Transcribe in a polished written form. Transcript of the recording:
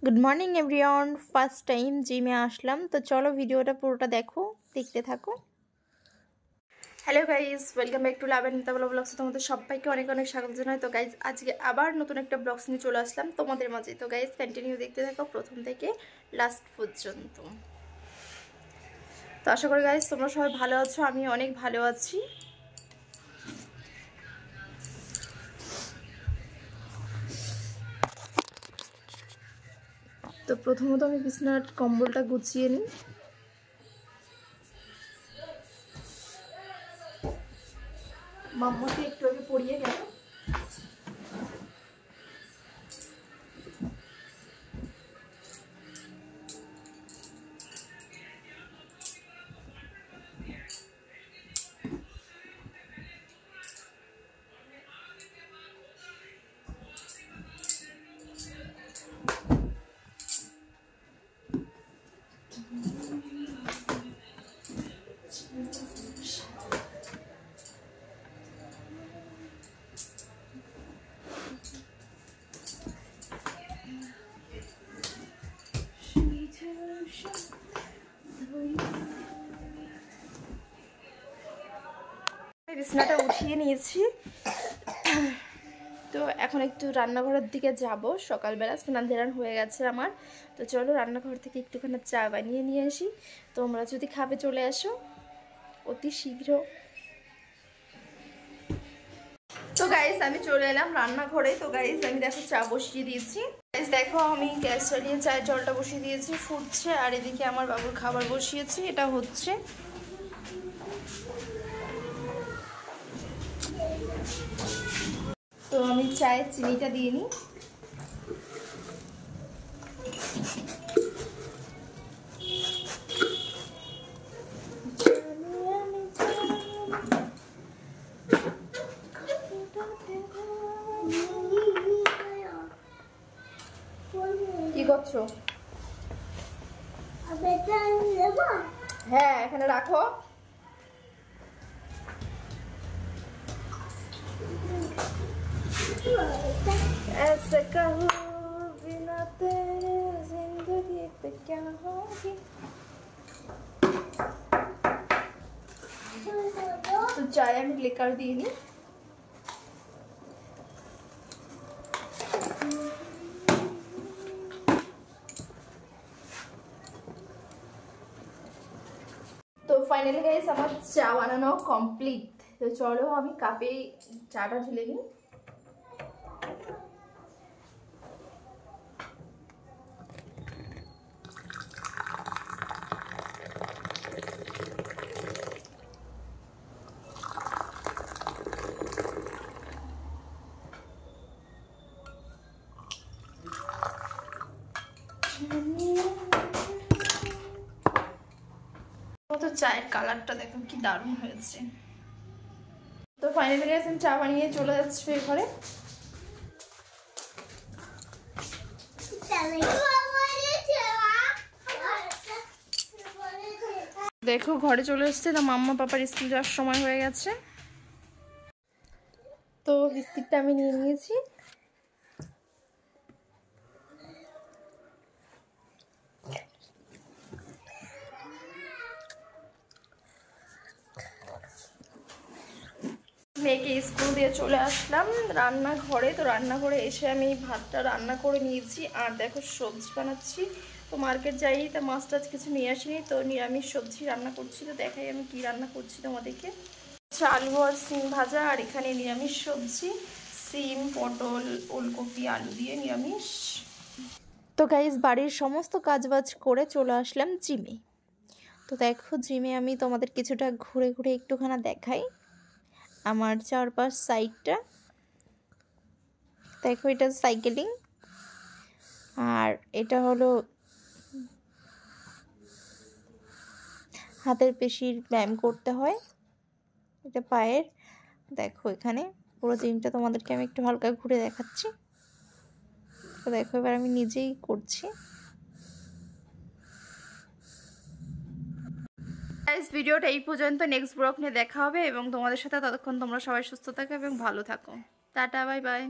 Good morning everyone. First time जिमे आसलाम, तो चलो भिडियोटा पुरोटा देखो, देखते थाको। Hello guys, welcome back to Labh and मिताबला ब्लग्स। तुम्हारे सबाइके अनेक अनेक स्वागत जानाई। तो गाइज आज के आबार नतून एक ब्लग्स निये चले आसलाम तुम्हादेर माझे। तो गाइज कन्टिन्यू देखते थाको प्रथम थेके लास्ट पर्यन्त। तो आशा करी गाइज तोमरा सबाई भालो आछो, आमी अनेक भालो आछि। तो प्रथमत आमी बिछानार कम्बलटा गुछिए निই। माम्माके एकटु आगे पड़िए गेल। বিছানাটা উঠিয়ে নিয়েছি। তো এখন একটু রান্নাঘরের দিকে যাব। সকালবেলা স্নান ধ্যান হয়ে গেছে আমার। তো চলো রান্নাঘর থেকে একটুখানি চা বানিয়ে নিয়ে আসি। তোমরা যদি খাবে চলে আসো অতি শীঘ্র। তো গাইস আমি চলে এলাম রান্নাঘরে। তো গাইস আমি দেখো চা বসিয়ে দিয়েছি। গাইস দেখো আমি গ্যাস চালিয়ে চায়ের জলটা বসিয়ে দিয়েছি, ফুটছে। আর এদিকে আমার বাবুর খাবার বসিয়েছি, এটা হচ্ছে। তো আমি চায়ে চিনিটা দিয়ে নিই। কি করছো? হ্যাঁ এখানে রাখো। ऐसे कहूँ बिना तेरे जिंदगी पे क्या होगी। तो चाय আমি लेकर দিয়ে নি। তো ফাইনালি গাইস আমার চা বানানো কমপ্লিট। তো চলো আমি কাপে চাটা ঢেলে নিই। তো চায়ের কালারটা দেখো কি দারুণ হয়েছে। তো ফাইনালি গাইস আমি চা বানিয়ে চলে যাচ্ছি ঘরে। দেখো ঘরে চলে এসেছে। তো মাম্মা পাপার স্কুল যাওয়ার সময় হয়ে গেছে। তো বিস্কিটটা আমি নিয়ে নিয়েছি। মেয়েকে স্কুল দিয়ে চলে আসলাম রান্নাঘরে। তো রান্নাঘরে এসে আমি ভাতটা রান্না করে নিয়েছি। আর দেখো সবজি বানাচ্ছি। তো মার্কেট যাই, তা মাছ টাছ কিছু নিয়ে আসিনি। তো নিরামিষ সবজি রান্না করছি। তো দেখাই আমি কি রান্না করছি তোমাদেরকে। আলু আর সিম ভাজা। আর এখানে নিরামিষ সবজি সিম, পটল, ওলকপি, আলু দিয়ে নিরামিষ। তো গাইস বাড়ির সমস্ত কাজবাজ করে চলে আসলাম জিমে। তো দেখো জিমে আমি তোমাদের কিছুটা ঘুরে ঘুরে একটুখানি দেখাই আমার চারপাশ সাইডটা। দেখো এটা সাইকেলিং। আর এটা হলো হাতের পেশির ব্যায়াম করতে হয়, এটা পায়ের। দেখো এখানে পুরো জিমটা তোমাদেরকে আমি একটু হালকা ঘুরে দেখাচ্ছি। তো দেখো এবার আমি নিজেই করছি। गाइस ভিডিওটা এই পর্যন্ত। নেক্সট ব্লগ নিয়ে দেখা হবে এবং তোমাদের সাথে ততক্ষণ তোমরা সবাই সুস্থ থাকো এবং ভালো থাকো। Tata, bye bye.